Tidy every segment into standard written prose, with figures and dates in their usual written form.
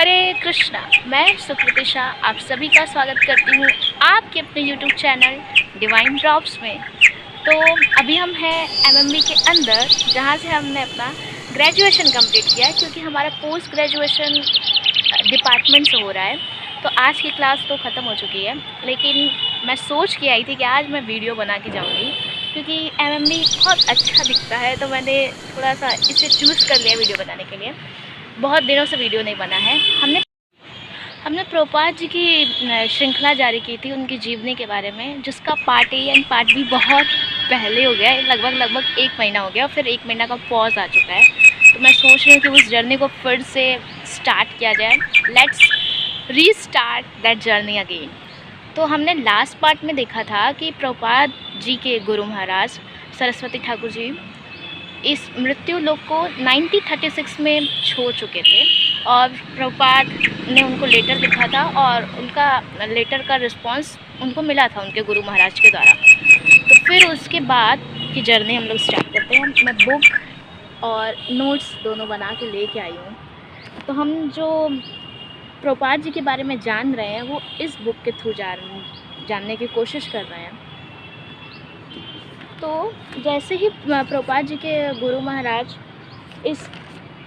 हरे कृष्णा। मैं सुकृति शाह आप सभी का स्वागत करती हूँ आपके अपने YouTube चैनल डिवाइन ड्रॉप्स में। तो अभी हम हैं MMB के अंदर, जहाँ से हमने अपना ग्रेजुएशन कंप्लीट किया है, क्योंकि हमारा पोस्ट ग्रेजुएशन डिपार्टमेंट से हो रहा है। तो आज की क्लास तो ख़त्म हो चुकी है, लेकिन मैं सोच के आई थी कि आज मैं वीडियो बना के जाऊँगी, क्योंकि MMB बहुत अच्छा दिखता है। तो मैंने थोड़ा सा इसे चूज़ कर लिया वीडियो बनाने के लिए। बहुत दिनों से वीडियो नहीं बना है। हमने प्रभुपाद जी की श्रृंखला जारी की थी उनकी जीवनी के बारे में, जिसका part A and part B बहुत पहले हो गया है। लगभग 1 महीना हो गया और फिर 1 महीना का पॉज आ चुका है। तो मैं सोच रही हूँ कि उस जर्नी को फिर से स्टार्ट किया जाए। Let's restart that journey again. तो हमने लास्ट पार्ट में देखा था कि प्रभुपाद जी के गुरु महाराज सरस्वती ठाकुर जी इस मृत्यु लोक को 1936 में छोड़ चुके थे, और प्रभुपाद ने उनको लेटर लिखा था और उनका लेटर का रिस्पांस उनको मिला था उनके गुरु महाराज के द्वारा। तो फिर उसके बाद की जर्नी हम लोग स्टार्ट करते हैं। मैं बुक और नोट्स दोनों बना के लेके आई हूँ। तो हम जो प्रभुपाद जी के बारे में जान रहे हैं वो इस बुक के थ्रू जानने की कोशिश कर रहे हैं। तो जैसे ही प्रभुपाद जी के गुरु महाराज इस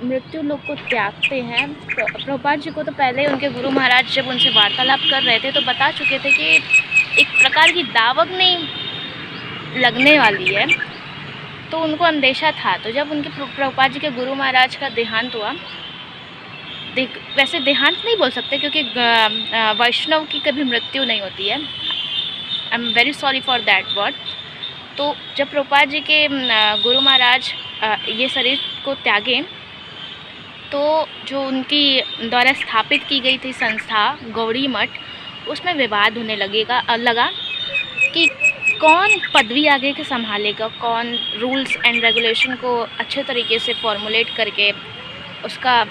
मृत्यु लोक को त्यागते हैं, प्रभुपाद जी को तो पहले उनके गुरु महाराज जब उनसे वार्तालाप कर रहे थे तो बता चुके थे कि एक प्रकार की दावग्नि लगने वाली है। तो उनको अंदेशा था। तो जब उनके प्रभुपाद जी के गुरु महाराज का देहांत हुआ, वैसे देहांत नहीं बोल सकते क्योंकि वैष्णव की कभी मृत्यु नहीं होती है। I am very sorry for that word. तो जब प्रभुपाद जी के गुरु महाराज ये शरीर को त्यागे, तो जो उनकी द्वारा स्थापित की गई थी संस्था गौड़ी मठ, उसमें विवाद होने लगा कि कौन पदवी आगे के संभालेगा, कौन रूल्स एंड रेगुलेशन को अच्छे तरीके से फॉर्मुलेट करके उसका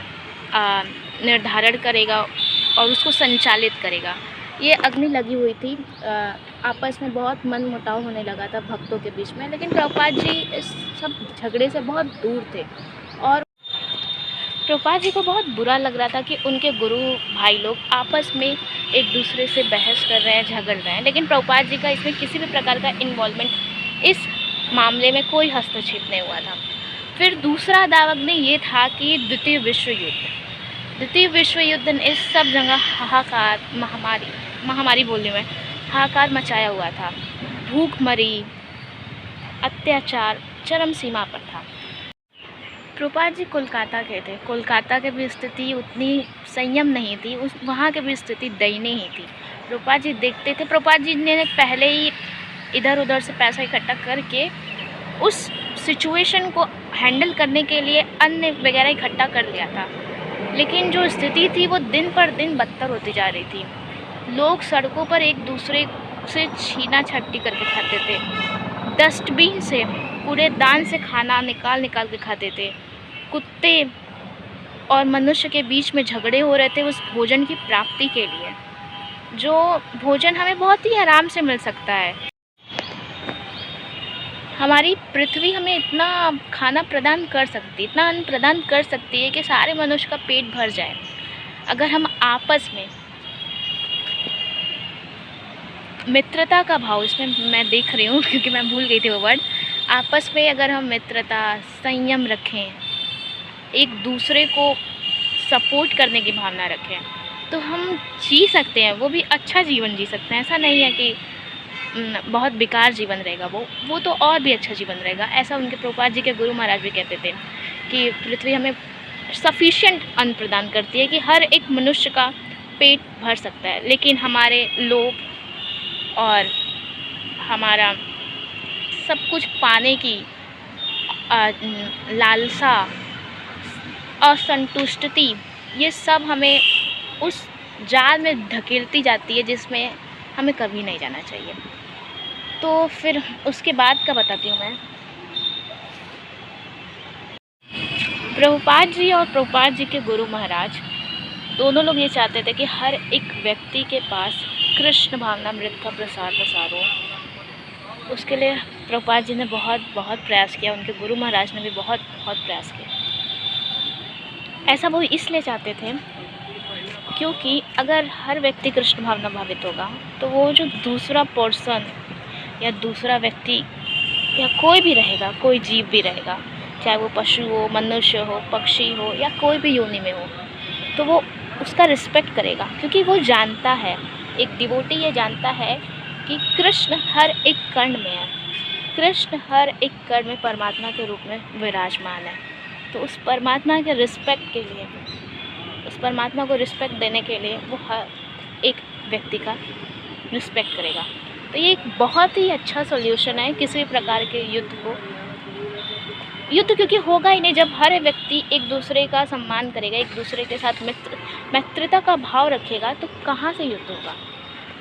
निर्धारण करेगा और उसको संचालित करेगा। ये अग्नि लगी हुई थी। आपस में बहुत मन मुटाव होने लगा था भक्तों के बीच में, लेकिन प्रभुपाद जी इस सब झगड़े से बहुत दूर थे। और प्रभुपाद जी को बहुत बुरा लग रहा था कि उनके गुरु भाई लोग आपस में एक दूसरे से बहस कर रहे हैं, झगड़ रहे हैं, लेकिन प्रभुपाद जी का इसमें किसी भी प्रकार का इन्वॉल्वमेंट, इस मामले में कोई हस्तक्षेप नहीं हुआ था। फिर दूसरा दावग्नि ये था कि द्वितीय विश्व युद्ध ने इस सब जगह हाहाकार, महामारी बोलने में हाहाकार मचाया हुआ था। भूखमरी, अत्याचार चरम सीमा पर था। प्रभुपाद जी कोलकाता गए थे। कोलकाता की भी स्थिति उतनी संयम नहीं थी, वहाँ की भी स्थिति दयनीय ही थी। प्रभुपाद जी देखते थे। प्रभुपाद जी ने पहले ही इधर उधर से पैसा इकट्ठा करके उस सिचुएशन को हैंडल करने के लिए अन्न वगैरह इकट्ठा कर लिया था, लेकिन जो स्थिति थी वो दिन पर दिन बदतर होती जा रही थी। लोग सड़कों पर एक दूसरे से छीना झपटी करके खाते थे, डस्टबिन से, कूड़ेदान से खाना निकाल के खाते थे। कुत्ते और मनुष्य के बीच में झगड़े हो रहे थे उस भोजन की प्राप्ति के लिए, जो भोजन हमें बहुत ही आराम से मिल सकता है। हमारी पृथ्वी हमें इतना खाना प्रदान कर सकती, इतना अन्न प्रदान कर सकती है कि सारे मनुष्य का पेट भर जाए, अगर हम आपस में मित्रता का भाव, इसमें मैं देख रही हूँ क्योंकि मैं भूल गई थी वो वर्ड, आपस में अगर हम मित्रता, संयम रखें, एक दूसरे को सपोर्ट करने की भावना रखें, तो हम जी सकते हैं, वो भी अच्छा जीवन जी सकते हैं। ऐसा नहीं है कि बहुत बेकार जीवन रहेगा, वो तो और भी अच्छा जीवन रहेगा। ऐसा उनके प्रभुपाद जी के गुरु महाराज भी कहते थे कि पृथ्वी हमें सफिशिएंट अन्न प्रदान करती है कि हर एक मनुष्य का पेट भर सकता है, लेकिन हमारे लोभ और हमारा सब कुछ पाने की लालसा, असंतुष्टि, ये सब हमें उस जाल में धकेलती जाती है जिसमें हमें कभी नहीं जाना चाहिए। तो फिर उसके बाद का बताती हूँ मैं। प्रभुपाद जी और प्रभुपाद जी के गुरु महाराज दोनों लोग ये चाहते थे कि हर एक व्यक्ति के पास कृष्ण भावनामृत का प्रसार हो। उसके लिए प्रभुपाद जी ने बहुत प्रयास किया, उनके गुरु महाराज ने भी बहुत प्रयास किया। ऐसा वो इसलिए चाहते थे क्योंकि अगर हर व्यक्ति कृष्ण भावना भावित होगा तो वो जो दूसरा पर्सन या दूसरा व्यक्ति या कोई भी रहेगा, कोई जीव भी रहेगा, चाहे वो पशु हो, मनुष्य हो, पक्षी हो या कोई भी योनि में हो, तो वो उसका रिस्पेक्ट करेगा, क्योंकि वो जानता है, एक डिवोटी ये जानता है कि कृष्ण हर एक कण में है, कृष्ण हर एक कण में परमात्मा के रूप में विराजमान है। तो उस परमात्मा के रिस्पेक्ट के लिए, उस परमात्मा को रिस्पेक्ट देने के लिए वो हर एक व्यक्ति का रिस्पेक्ट करेगा। तो ये एक बहुत ही अच्छा सॉल्यूशन है किसी भी प्रकार के युद्ध को। युद्ध क्योंकि होगा ही नहीं, जब हर व्यक्ति एक दूसरे का सम्मान करेगा, एक दूसरे के साथ मित्रता का भाव रखेगा, तो कहाँ से युद्ध होगा।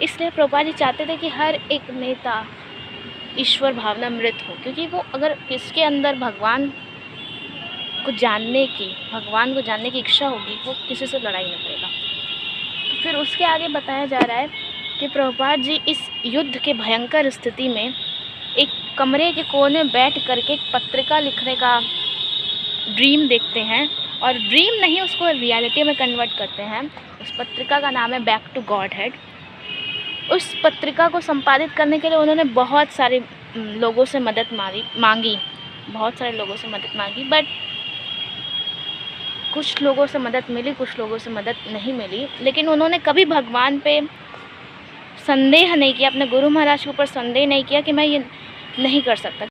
इसलिए प्रभुपाद जी चाहते थे कि हर एक नेता ईश्वर भावनामृत हो, क्योंकि वो अगर किसके अंदर भगवान को जानने की इच्छा होगी, वो किसी से लड़ाई नहीं करेगा। तो फिर उसके आगे बताया जा रहा है कि प्रभुपाद जी इस युद्ध के भयंकर स्थिति में एक कमरे के कोने में बैठ करके एक पत्रिका लिखने का ड्रीम देखते हैं, और ड्रीम नहीं, उसको रियलिटी में कन्वर्ट करते हैं। उस पत्रिका का नाम है बैक टू गॉड हेड। उस पत्रिका को संपादित करने के लिए उन्होंने बहुत सारे लोगों से मदद मांगी, बट कुछ लोगों से मदद मिली, कुछ लोगों से मदद नहीं मिली। लेकिन उन्होंने कभी भगवान पे संदेह नहीं किया, अपने गुरु महाराज के ऊपर संदेह नहीं किया कि मैं ये नहीं कर सकता,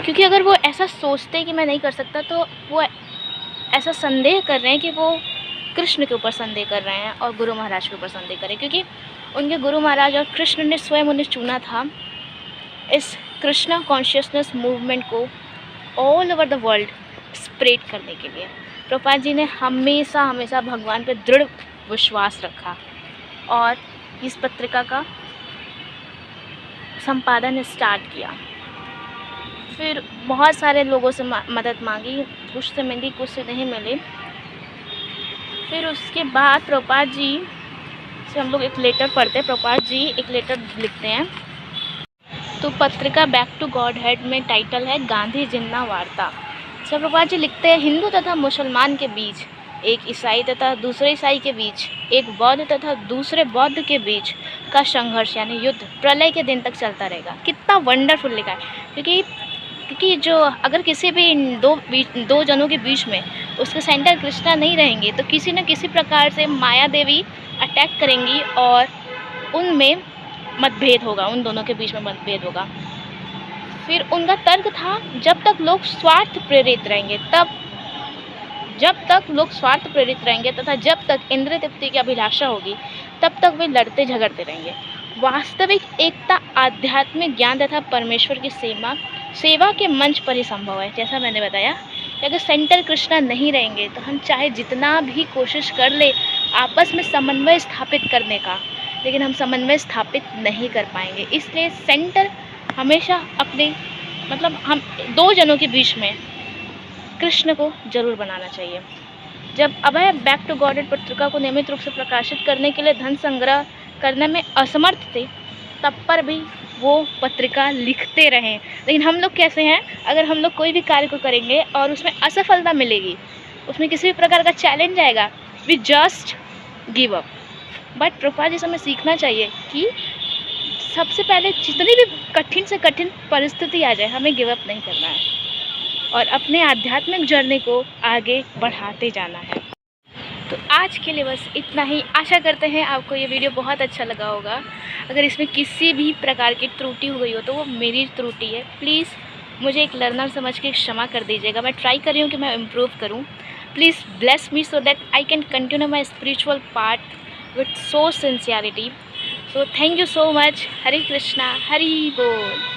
क्योंकि अगर वो ऐसा सोचते कि मैं नहीं कर सकता, तो वो ऐसा संदेह कर रहे हैं कि वो कृष्ण के ऊपर संदेह कर रहे हैं और गुरु महाराज के ऊपर संदेह करें, क्योंकि उनके गुरु महाराज और कृष्ण ने स्वयं उन्हें चुना था इस कृष्णा कॉन्शियसनेस मूवमेंट को all over the world spread करने के लिए। प्रभुपाद जी ने हमेशा भगवान पे दृढ़ विश्वास रखा और इस पत्रिका का संपादन स्टार्ट किया। फिर बहुत सारे लोगों से मदद मांगी, कुछ से मिली, कुछ से नहीं मिली। फिर उसके बाद प्रभुपाद जी से हम लोग एक लेटर पढ़ते हैं। प्रभुपाद जी एक लेटर लिखते हैं। तो पत्रिका बैक टू गॉड हेड में टाइटल है गांधी जिन्ना वार्ता। सब प्रभुपाद जी लिखते हैं, हिंदू तथा मुसलमान के बीच, एक ईसाई तथा दूसरे ईसाई के बीच, एक बौद्ध तथा दूसरे बौद्ध के बीच का संघर्ष यानी युद्ध प्रलय के दिन तक चलता रहेगा। कितना वंडरफुल लिखा है, क्योंकि जो अगर किसी भी दो जनों के बीच में उसके सेंटर कृष्णा नहीं रहेंगे, तो किसी न किसी प्रकार से माया देवी अटैक करेंगी और उनमें मतभेद होगा, उन दोनों के बीच में मतभेद होगा। फिर उनका तर्क था, जब तक लोग स्वार्थ प्रेरित रहेंगे तथा जब तक इंद्रिय तृप्ति की अभिलाषा होगी, तब तक वे लड़ते झगड़ते रहेंगे। वास्तविक एकता आध्यात्मिक ज्ञान तथा परमेश्वर की सेवा के मंच पर ही संभव है। जैसा मैंने बताया कि अगर सेंटर कृष्णा नहीं रहेंगे, तो हम चाहे जितना भी कोशिश कर ले आपस में समन्वय स्थापित करने का, लेकिन हम समन्वय स्थापित नहीं कर पाएंगे। इसलिए सेंटर हमेशा हम दो जनों के बीच में कृष्ण को जरूर बनाना चाहिए। जब अभय बैक टू गॉड हेड पत्रिका को नियमित रूप से प्रकाशित करने के लिए धन संग्रह करने में असमर्थ थे, तब पर भी वो पत्रिका लिखते रहे। लेकिन हम लोग कैसे हैं, अगर हम लोग कोई भी कार्य को करेंगे और उसमें असफलता मिलेगी, उसमें किसी भी प्रकार का चैलेंज आएगा, we just give up. But Prabhupada ji से हमें सीखना चाहिए कि सबसे पहले जितनी भी कठिन से कठिन परिस्थिति आ जाए, हमें गिव अप नहीं करना है और अपने आध्यात्मिक जर्नी को आगे बढ़ाते जाना है। तो आज के लिए बस इतना ही। आशा करते हैं आपको ये वीडियो बहुत अच्छा लगा होगा। अगर इसमें किसी भी प्रकार की त्रुटि हो गई हो तो वो मेरी त्रुटि है। प्लीज़ मुझे एक लर्नर समझ के क्षमा कर दीजिएगा। मैं ट्राई कर रही हूँ कि मैं इम्प्रूव करूँ। Please bless me so that I can continue my spiritual part with so sincerity. So thank you so much. Hare Krishna, Hari Bol.